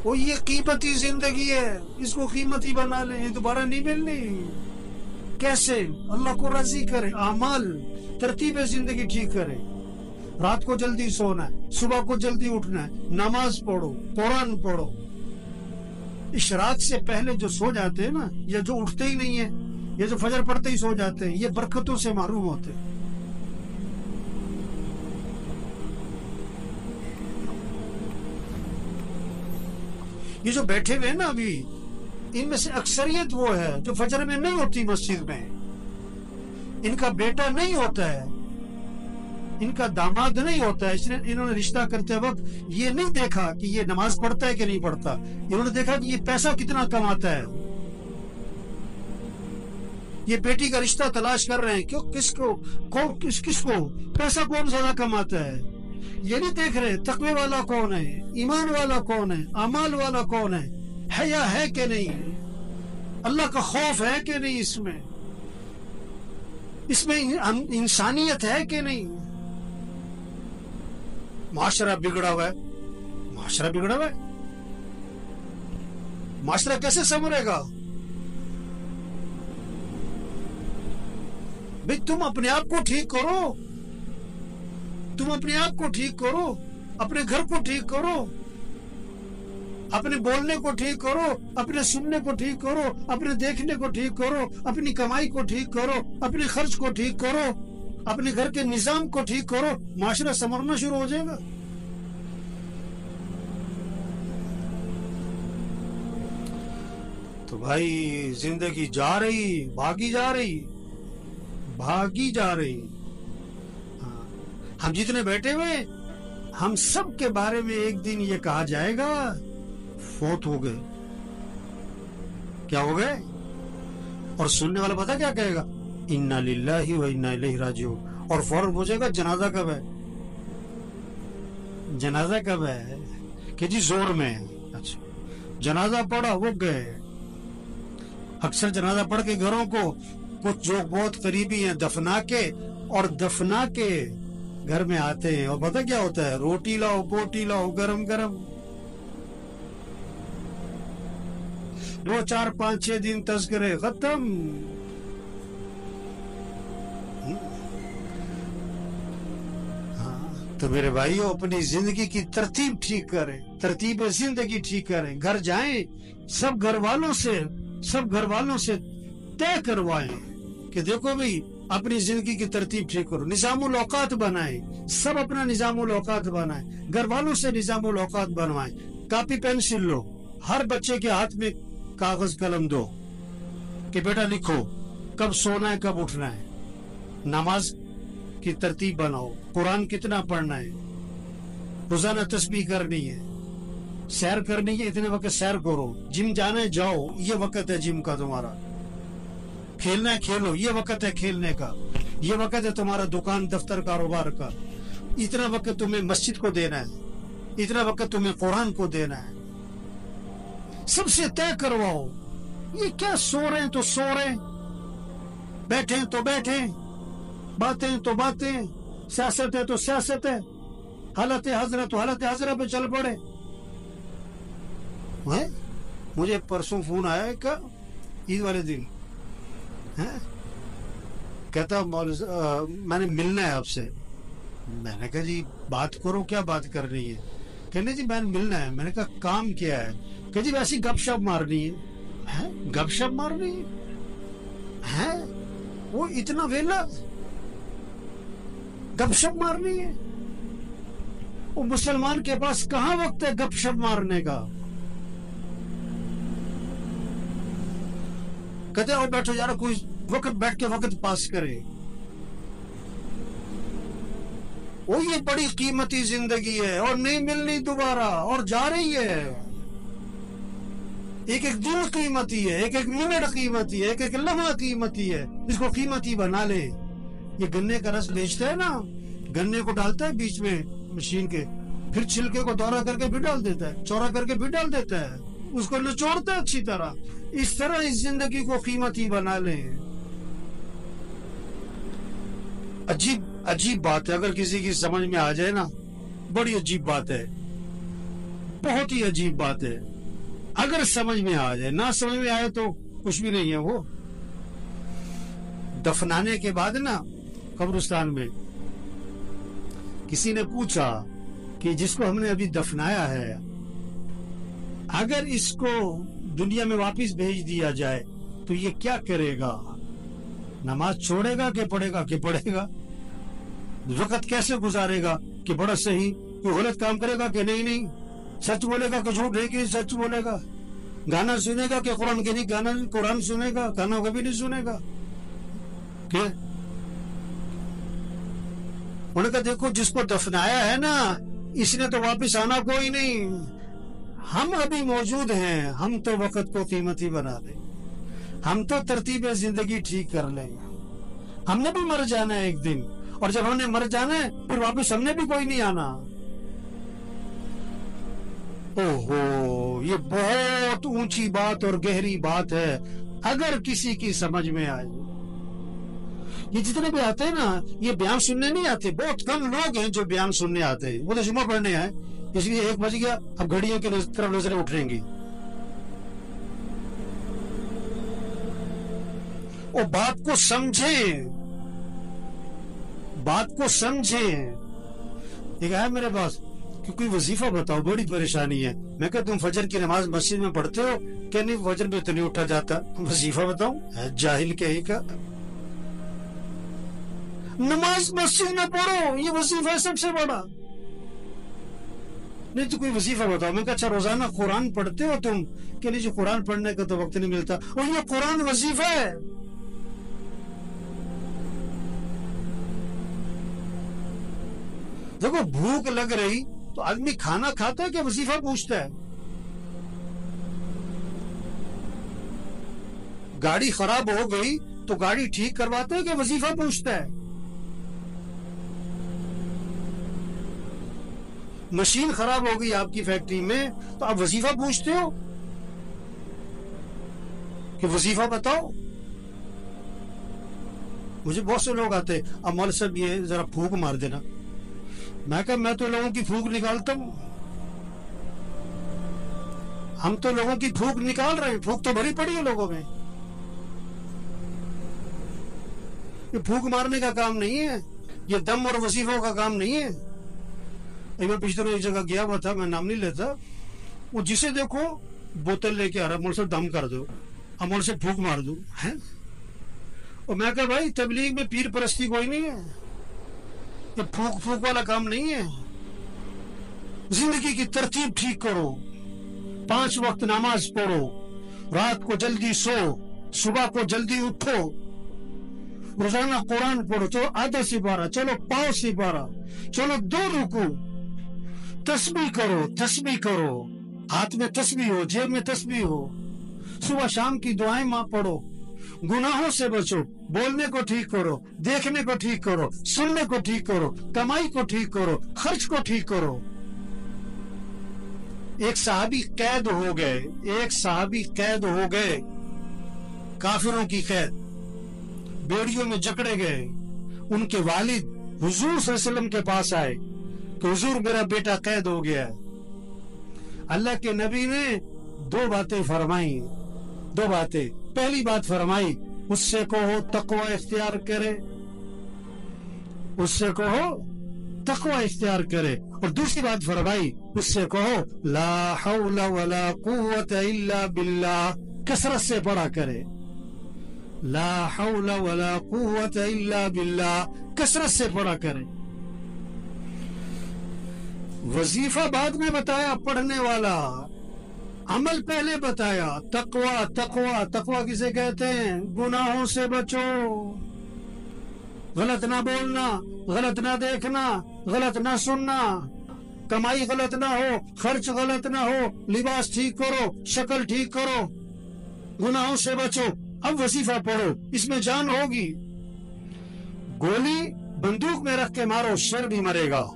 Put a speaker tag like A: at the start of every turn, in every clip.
A: وہ یہ قیمتی زندگی ہے، اس کو قیمتی بنا لیں، یہ دوبارہ نہیں ملنی۔ کیسے؟ اللہ کو راضی کرے، اعمال، ترتیب زندگی ٹھیک کرے۔ رات کو جلدی سونا ہے، صبح کو جلدی اٹھنا ہے، نماز پڑھو، قرآن پڑھو۔ اشراق سے پہلے جو سو جاتے ہیں نا، یا جو اٹھتے ہی نہیں ہیں، یہ جو فجر پڑھتے ہی سو جاتے ہیں، یہ برکتوں سے محروم ہوتے ہیں۔ یہ جو بیٹھے ہوئے ہیں نا ابھی، ان میں سے اکثریت وہ ہے جو فجر میں نہیں ہوتی مسجد میں، ان کا بیٹا نہیں ہوتا ہے، ان کا داماد نہیں ہوتا ہے، اس نے انہوں نے رشتہ کرتے وقت یہ نہیں دیکھا کہ یہ نماز پڑھتا ہے کہ نہیں پڑھتا، انہوں نے دیکھا کہ یہ پیسہ کتنا کماتا ہے۔ یہ بیٹی کا رشتہ تلاش کر رہے ہیں، کیوں؟ کس کو پیسہ کون زیادہ کماتا ہے، یہ نہیں دیکھ رہے تقوی والا کون ہے، ایمان والا کون ہے، اعمال والا کون ہے، حیا ہے کہ نہیں، اللہ کا خوف ہے کہ نہیں، اس میں انسانیت ہے کہ نہیں۔ معاشرہ بگڑا ہوا ہے، معاشرہ کیسے سنورے گا؟ بھئی تم اپنے آپ کو ٹھیک کرو، اپنے گھر کو ٹھیک کرو، اپنے بولنے کو ٹھیک کرو، اپنے سننے کو ٹھیک کرو، اپنے دیکھنے کو ٹھیک کرو، اپنی کمائی کو ٹھیک کرو، اپنے خرچ کو ٹھیک کرو، اپنے گھر کے نظام کو ٹھیک کرو، معاشرہ سنورنا شروع ہو جائے گا۔ تو بھائی زندگی بھاگی جا رہی۔ ہم جتنے بیٹھے ہوئے، ہم سب کے بارے میں ایک دن یہ کہا جائے گا فوت ہو گئے۔ کیا ہو گئے؟ اور سننے والا پتہ کیا کہے گا؟ انا للہ و انا الیہ راجعون، اور فوراً پوچھے گا جنازہ کب ہے؟ کہ جی زور میں ہے۔ اچھا، جنازہ پڑھا، وہ گئے۔ اکثر جنازہ پڑھ کے گھروں کو کچھ جو بہت قریبی ہیں دفنا کے گھر میں آتے ہیں، اور پتہ کیا ہوتا ہے؟ روٹی لاؤ، بوٹی لاؤ، گرم 2 4 5 6 دن تذکرے ختم۔ تو میرے بھائیو، اپنی زندگی کی ترتیب زندگی ٹھیک کریں۔ گھر جائیں، سب گھر والوں سے طے کروائیں کہ دیکھو بھئی اپنی زندگی کی ترتیب ٹھیک کرو، نظام الاوقات بنائیں، سب اپنا نظام الاوقات بنائیں، گھر والوں سے نظام الاوقات بنوائیں، کاپی پینسل لو، ہر بچے کے ہاتھ میں کاغذ قلم دو کہ بیٹا لکھو کب سونا ہے، کب اٹھنا ہے، نماز کی ترتیب بناؤ، قرآن کتنا پڑھنا ہے، روزانہ تسبیح کرنی ہے، سیر کرنی ہے، اتنے وقت سیر کرو، جم جانا ہے جاؤ، یہ وقت ہے جم کا تمہارا، کھیلنا ہے کھیلو، یہ وقت ہے کھیلنے کا، یہ وقت ہے تمہارا دکان دفتر کاروبار کا، اتنا وقت تمہیں مسجد کو دینا ہے، اتنا وقت تمہیں قرآن کو دینا ہے، سب سے طے کرواؤ۔ یہ کیا سو رہے ہیں تو سو رہے، بیٹھے تو بیٹھے، باتیں تو باتیں، سیاست ہے تو سیاست ہے، حالت حاضرہ تو حالت حاضرہ پہ چل پڑے۔ مجھے پرسوں فون آیا کہ عید والے دن کہتا میں نے ملنا ہے آپ سے۔ میں نے کہا جی بات کرو، کیا بات کرنی ہے؟ کہنے جی میں نے ملنا ہے۔ میں نے کہا کام کیا ہے؟ کہ جی ویسی گپ شپ مارنی ہے۔ گپ شپ مارنی ہے؟ وہ اتنا ویلا گپ شپ مارنی ہے؟ وہ مسلمان کے پاس کہاں وقت ہے گپ شپ مارنے کا؟ کہتے ہیں بیٹھو یار، کوئی وقت بیٹھ کے وقت پاس کرے۔ وہ یہ بڑی قیمتی زندگی ہے اور نہیں ملنی دوبارہ، اور جا رہی ہے۔ ایک ایک دن قیمتی ہے، ایک ایک منٹ قیمتی ہے، ایک ایک لمحہ قیمتی ہے، اس کو قیمتی بنا لے۔ یہ گنے کا رس بیچتا ہے نا، گنے کو ڈالتا ہے بیچ میں مشین کے، پھر چھلکے کو دورہ کر کے بھی ڈال دیتا ہے، چورا کر کے بھی ڈال دیتا ہے، اس کو نچوڑتا ہے اچھی طرح۔ اس طرح اس زندگی کو قیمتی بنا لیں۔ عجیب بات ہے، اگر کسی کی سمجھ میں آ جائے نا، بڑی عجیب بات ہے۔ बहुत ही अजीब बात है। अगर समझ में आ जाए, ना समझ में आए तो कुछ भी नहीं है। वो दफनाने के बाद ना कब्रिस्तान में किसी ने पूछा कि जिसको हमने अभी दफनाया है, अगर इसको दुनिया में वापस भेज दिया जाए तो ये क्या करेगा? नमाज छोड़ेगा कि पढ़ेगा? कि पढ़ेगा। वक्त कैसे गुजारेगा? कि बड़ा सही। कोई गलत काम करेगा कि नहीं? सच बोलेगा कि झूठ? नहीं कि सच बोलेगा। गाना सुनेगा कि कुरान के नहीं? गाना कुरान सुनेगा, गाना कभी नहीं सुनेगा। क्या उन्होंने कहा देखो जिसको दफनाया है ना, इसने तो वापस आना कोई नहीं। हम अभी मौजूद हैं, हम तो वक्त को कीमती बना दें, हम तो तरतीब जिंदगी ठीक कर लेंगे। हमने भी मर जाना है एक दिन, और जब हमने मर जाना है फिर वापस हमने भी कोई नहीं आना। ओहो, ये बहुत ऊंची बात और गहरी बात है। अगर किसी की समझ में आए, ये जितने भी आते हैं ना, ये बयान सुनने नहीं आते। बहुत कम लोग हैं जो बयान सुनने आते हैं। वो तो जुम्मा पढ़ने आए, इसलिए 1 बज गया, अब घड़ियों की तरफ नजरें उठेंगी। वो बात को समझें, बात को समझें। एक है मेरे पास कि कोई वजीफा बताओ, बड़ी परेशानी है। मैं कहता तुम फजर की नमाज मस्जिद में पढ़ते हो? क्या नहीं, फजर में तो नहीं उठा जाता। वजीफा बताओ? जाहिल कहीं का। नमाज मस्जिद में पढ़ो, ये वजीफा है सबसे बड़ा। नहीं तो कोई वजीफा बताओ। मैं कहा अच्छा रोजाना कुरान पढ़ते हो तुम? क्या नहीं, जो कुरान पढ़ने का तो वक्त नहीं मिलता। और ये कुरान वजीफा है। देखो भूख लग रही तो आदमी खाना खाता है कि वजीफा पूछता है? गाड़ी खराब हो गई तो गाड़ी ठीक करवाता है कि वजीफा पूछता है? मशीन खराब हो गई आपकी फैक्ट्री में तो आप वजीफा पूछते हो कि वजीफा बताओ? मुझे बहुत से लोग आते, अब मौलवी साहब ये जरा फूंक मार देना। मैं कहा मैं तो लोगों की फूंक निकालता हूं। हम तो लोगों की फूंक निकाल रहे हैं। फूंक तो भरी पड़ी है लोगों में। ये फूंक मारने का काम नहीं है, ये दम और वजीफों का काम नहीं है। मैं पिछले एक जगह गया हुआ था, मैं नाम नहीं लेता। वो जिसे देखो बोतल लेके आ रहा, मुझसे दम कर दो, अब मुझसे फूंक मार दो है। और मैं कहा भाई तबलीग में पीर परस्ती कोई नहीं है, ये फूंक फूंक वाला काम नहीं है। जिंदगी की तरतीब ठीक करो, 5 वक्त नमाज पढ़ो, रात को जल्दी सो, सुबह को जल्दी उठो, रोजाना कुरान पढ़ो। चलो आधा सिपारा, चलो पाव सिपारा, चलो 2 रुकू, तस्बीह करो, तस्बीह करो, हाथ में तस्बीह हो, जेब में तस्बीह हो, सुबह शाम की दुआएं मां पढ़ो, गुनाहों से बचो, बोलने को ठीक करो, देखने को ठीक करो, सुनने को ठीक करो, कमाई को ठीक करो, खर्च को ठीक करो। एक सहाबी कैद हो गए, एक सहाबी कैद हो गए, काफिरों की कैद, बेड़ियों में जकड़े गए। उनके वालिद हुजूर सल्लल्लाहु अलैहि वसल्लम के पास आए कि हुजूर मेरा बेटा कैद हो गया है। अल्लाह के नबी ने 2 बातें फरमाई, 2 बातें। पहली बात फरमाई उससे कहो तकवा इख्तियार करे, उससे कहो तकवा इख्तियार करे। और दूसरी बात फरमाई उससे कहो ला हौला वला कुव्वता इल्ला बिल्लाह, कसरत से पढ़ा करे। ला हौला वला कुव्वता इल्ला बिल्लाह, कसरत से पढ़ा करे। वजीफा बाद में बताया पढ़ने वाला, अमल पहले बताया। तकवा तकवा तकवा किसे कहते हैं? गुनाहों से बचो, गलत ना बोलना, गलत ना देखना, गलत ना सुनना, कमाई गलत ना हो, खर्च गलत ना हो, लिबास ठीक करो, शक्ल ठीक करो, गुनाहों से बचो। अब वजीफा पढ़ो, इसमें जान होगी। गोली बंदूक में रख के मारो, शेर भी मरेगा।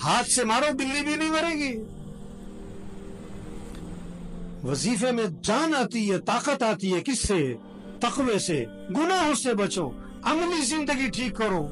A: हाथ से मारो, बिल्ली भी नहीं मरेगी। वजीफे में जान आती है, ताकत आती है। किससे? तकवे से। गुनाहों से बचो, अमली जिंदगी ठीक करो।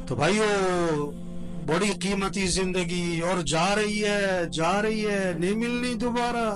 A: तो भाइयों बड़ी कीमती जिंदगी और जा रही है नहीं मिलनी दोबारा।